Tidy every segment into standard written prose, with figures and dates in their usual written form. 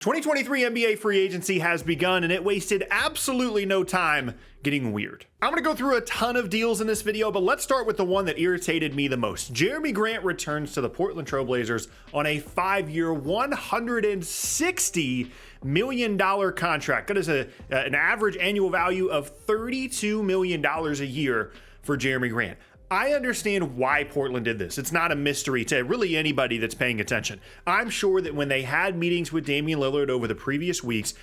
2023 NBA free agency has begun, and it wasted absolutely no time getting weird. I'm going to go through a ton of deals in this video, but let's start with the one that irritated me the most. Jerami Grant returns to the Portland Trail Blazers on a 5-year, $160 million contract. That is an average annual value of $32 million a year for Jerami Grant. I understand why Portland did this. It's not a mystery to really anybody that's paying attention. I'm sure that when they had meetings with Damian Lillard over the previous weeks,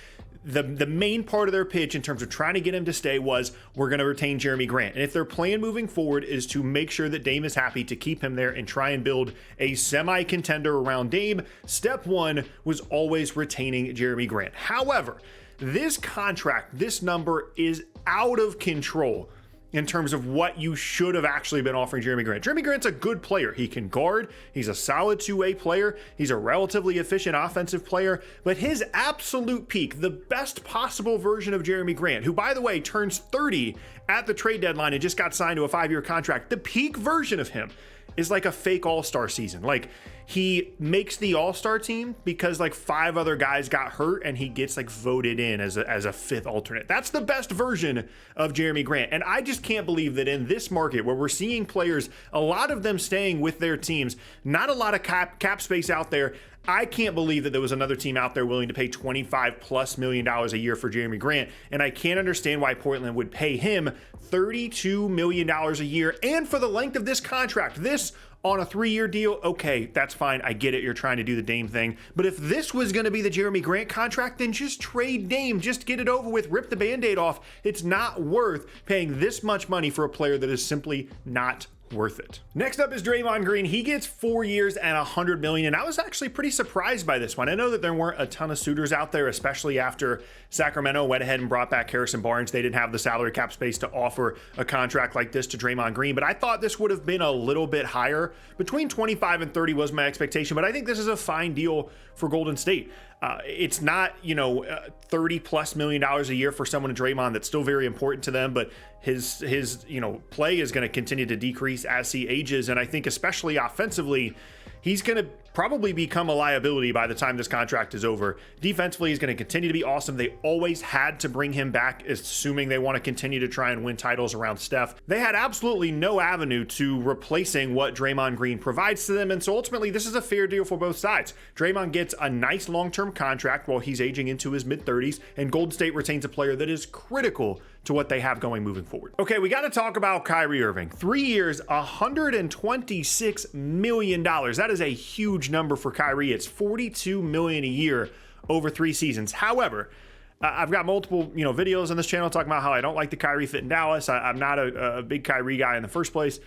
the main part of their pitch in terms of trying to get him to stay was, we're going to retain Jerami Grant. And if their plan moving forward is to make sure that Dame is happy, to keep him there and try and build a semi-contender around Dame, step one was always retaining Jerami Grant. However, this contract, this number is out of control in terms of what you should have actually been offering Jerami Grant. Jerami Grant's a good player. He can guard. He's a solid two-way player. He's a relatively efficient offensive player. But his absolute peak, the best possible version of Jerami Grant, who, by the way, turns 30 at the trade deadline and just got signed to a 5-year contract, the peak version of him is like a fake all-star season. Like, he makes the all-star team because like 5 other guys got hurt and he gets like voted in as a 5th alternate. That's the best version of Jerami Grant. And I just can't believe that in this market where we're seeing players, a lot of them staying with their teams, not a lot of cap space out there, I can't believe that there was another team out there willing to pay $25+ million a year for Jerami Grant. And I can't understand why Portland would pay him $32 million a year. And for the length of this contract, this on a 3-year deal, okay, that's fine. I get it. You're trying to do the Dame thing. But if this was going to be the Jerami Grant contract, then just trade Dame. Just get it over with. Rip the Band-Aid off. It's not worth paying this much money for a player that is simply not worth it. Next up is Draymond Green. He gets 4 years and $100 million. And I was actually pretty surprised by this one. I know that there weren't a ton of suitors out there, especially after Sacramento went ahead and brought back Harrison Barnes. They didn't have the salary cap space to offer a contract like this to Draymond Green, but I thought this would have been a little bit higher. Between 25 and 30 was my expectation, but I think this is a fine deal for Golden State. It's not, $30+ million a year for someone in Draymond that's still very important to them, but his play is going to continue to decrease as he ages. And I think especially offensively, he's going to probably become a liability by the time this contract is over. Defensively, he's going to continue to be awesome. They always had to bring him back, assuming they want to continue to try and win titles around Steph. They had absolutely no avenue to replacing what Draymond Green provides to them. And so ultimately, this is a fair deal for both sides. Draymond gets a nice long-term contract while he's aging into his mid-30s, and Golden State retains a player that is critical to what they have going moving forward. Okay, we got to talk about Kyrie Irving. 3 years, $126 million. That is a huge number for Kyrie. It's $42 million a year over 3 seasons. However, I've got multiple videos on this channel talking about how I don't like the Kyrie fit in Dallas. I'm not a big Kyrie guy in the first place.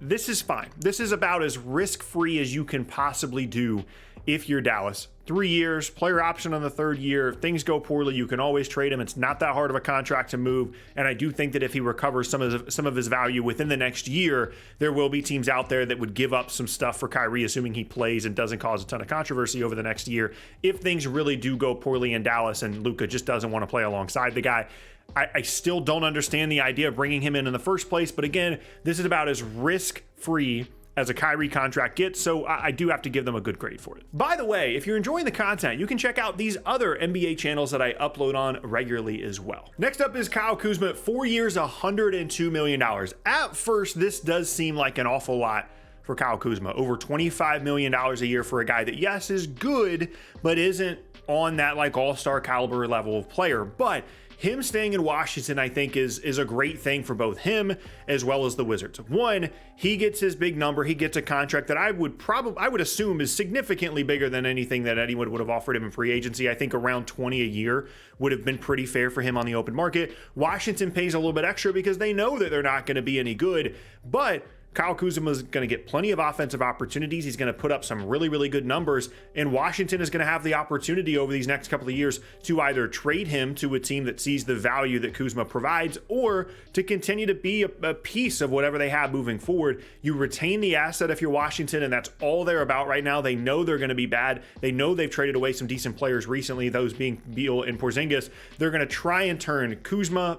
This is fine. This is about as risk-free as you can possibly do if you're Dallas. 3 years, player option on the 3rd year. If things go poorly, you can always trade him. It's not that hard of a contract to move. And I do think that if he recovers some of his value within the next year, there will be teams out there that would give up some stuff for Kyrie, assuming he plays and doesn't cause a ton of controversy over the next year. If things really do go poorly in Dallas and Luka just doesn't want to play alongside the guy, I still don't understand the idea of bringing him in the first place. But again, this is about as risk-free as a Kyrie contract gets, so I do have to give them a good grade for it. By the way, if you're enjoying the content, you can check out these other NBA channels that I upload on regularly as well. Next up is Kyle Kuzma, 4 years, $102 million. At first, this does seem like an awful lot for Kyle Kuzma. Over $25 million a year for a guy that, yes, is good, but isn't on that like all-star caliber level of player. But him staying in Washington, I think, is a great thing for both him as well as the Wizards. One, he gets his big number. He gets a contract that I would assume is significantly bigger than anything that anyone would have offered him in free agency. I think around 20 a year would have been pretty fair for him on the open market. Washington pays a little bit extra because they know that they're not going to be any good, but Kyle Kuzma is going to get plenty of offensive opportunities. He's going to put up some really, really good numbers, and Washington is going to have the opportunity over these next couple of years to either trade him to a team that sees the value that Kuzma provides, or to continue to be a piece of whatever they have moving forward. You retain the asset if you're Washington, and that's all they're about right now. They know they're going to be bad. They know they've traded away some decent players recently, those being Beal and Porzingis. They're going to try and turn Kuzma,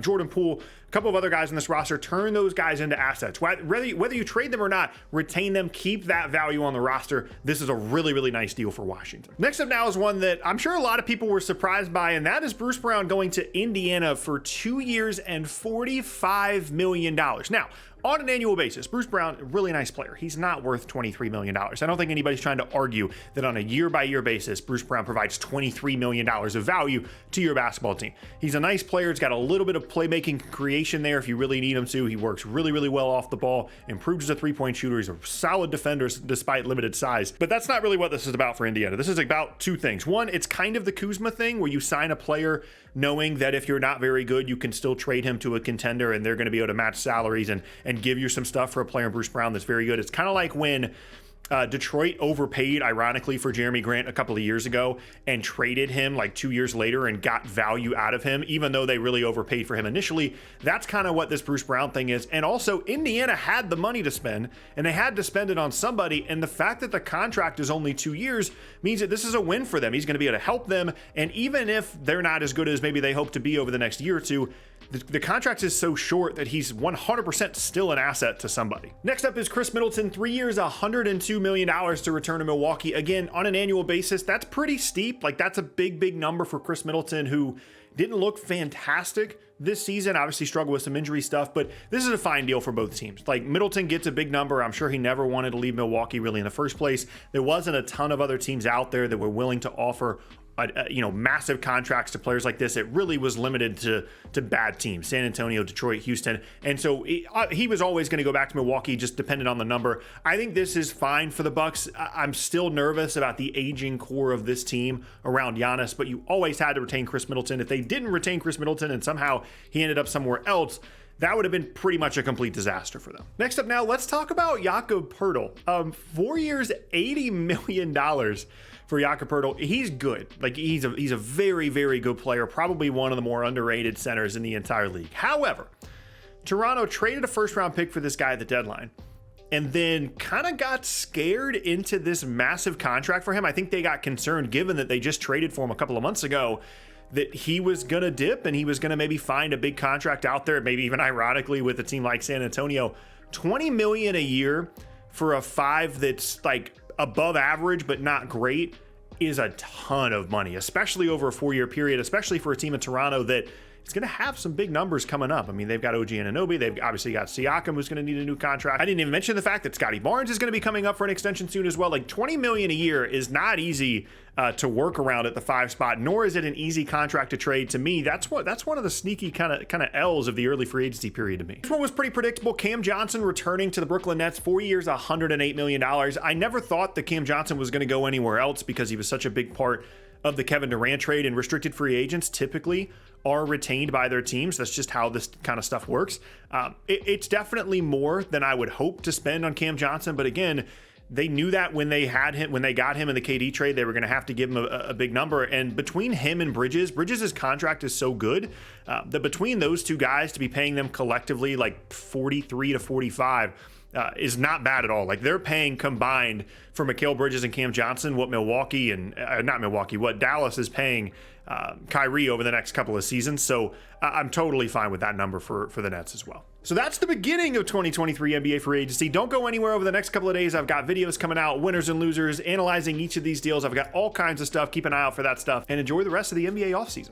Jordan Poole, a couple of other guys in this roster, turn those guys into assets. Whether you trade them or not, retain them, keep that value on the roster. This is a really, really nice deal for Washington. Next up now is one that I'm sure a lot of people were surprised by, and that is Bruce Brown going to Indiana for 2 years and $45 million. Now, on an annual basis, Bruce Brown, really nice player. He's not worth $23 million. I don't think anybody's trying to argue that on a year-by-year basis, Bruce Brown provides $23 million of value to your basketball team. He's a nice player. He's got a little bit of playmaking creation there if you really need him to. He works really, really well off the ball, improves as a three-point shooter. He's a solid defender despite limited size. But that's not really what this is about for Indiana. This is about two things. One, it's kind of the Kuzma thing where you sign a player knowing that if you're not very good, you can still trade him to a contender and they're going to be able to match salaries and give you some stuff for a player in Bruce Brown that's very good. It's kind of like when Detroit overpaid, ironically, for Jerami Grant a couple of years ago and traded him like 2 years later and got value out of him, even though they really overpaid for him initially. That's kind of what this Bruce Brown thing is. And also, Indiana had the money to spend, and they had to spend it on somebody. And the fact that the contract is only 2 years means that this is a win for them. He's going to be able to help them. And even if they're not as good as maybe they hope to be over the next year or two, the contract is so short that he's 100% still an asset to somebody. Next up is Khris Middleton, 3 years, $102 million to return to Milwaukee. Again, on an annual basis, that's pretty steep. Like, that's a big, big number for Khris Middleton, who didn't look fantastic this season. Obviously struggled with some injury stuff, but this is a fine deal for both teams. Like, Middleton gets a big number. I'm sure he never wanted to leave Milwaukee really in the first place. There wasn't a ton of other teams out there that were willing to offer massive contracts to players like this. It really was limited to bad teams, San Antonio, Detroit, Houston. And so he was always going to go back to Milwaukee, just dependent on the number. I think this is fine for the Bucks. I'm still nervous about the aging core of this team around Giannis, but you always had to retain Khris Middleton. If they didn't retain Khris Middleton and somehow he ended up somewhere else, that would have been pretty much a complete disaster for them. Next up now, let's talk about Jakob Poeltl. 4 years, $80 million for Jakob Poeltl. He's good. Like, he's a very, very good player, probably one of the more underrated centers in the entire league. However, Toronto traded a first-round pick for this guy at the deadline and then kind of got scared into this massive contract for him. I think they got concerned, given that they just traded for him a couple of months ago, that he was going to dip and he was going to maybe find a big contract out there, maybe even ironically with a team like San Antonio. $20 million a year for a five that's like above average but not great is a ton of money, especially over a 4-year period, especially for a team in Toronto that is going to have some big numbers coming up. I mean, they've got OG Anunoby. They've obviously got Siakam, who's going to need a new contract. I didn't even mention the fact that Scotty Barnes is going to be coming up for an extension soon as well. Like, $20 million a year is not easy to work around at the 5 spot, nor is it an easy contract to trade. To me, that's one of the sneaky kind of L's of the early free agency period to me. This one was pretty predictable. Cam Johnson returning to the Brooklyn Nets, 4 years, $108 million. I never thought that Cam Johnson was going to go anywhere else because he was such a big part of the Kevin Durant trade, and restricted free agents typically are retained by their teams. That's just how this kind of stuff works. It's definitely more than I would hope to spend on Cam Johnson, but again, they knew that when they got him in the KD trade, they were going to have to give him a big number. And between him and Bridges' contract is so good that between those two guys, to be paying them collectively like 43 to 45 is not bad at all. Like, they're paying combined for Mikal Bridges and Cam Johnson what Dallas is paying Kyrie over the next couple of seasons. So I'm totally fine with that number for the Nets as well. So that's the beginning of 2023 NBA free agency. Don't go anywhere over the next couple of days. I've got videos coming out, winners and losers, analyzing each of these deals. I've got all kinds of stuff. Keep an eye out for that stuff and enjoy the rest of the NBA offseason.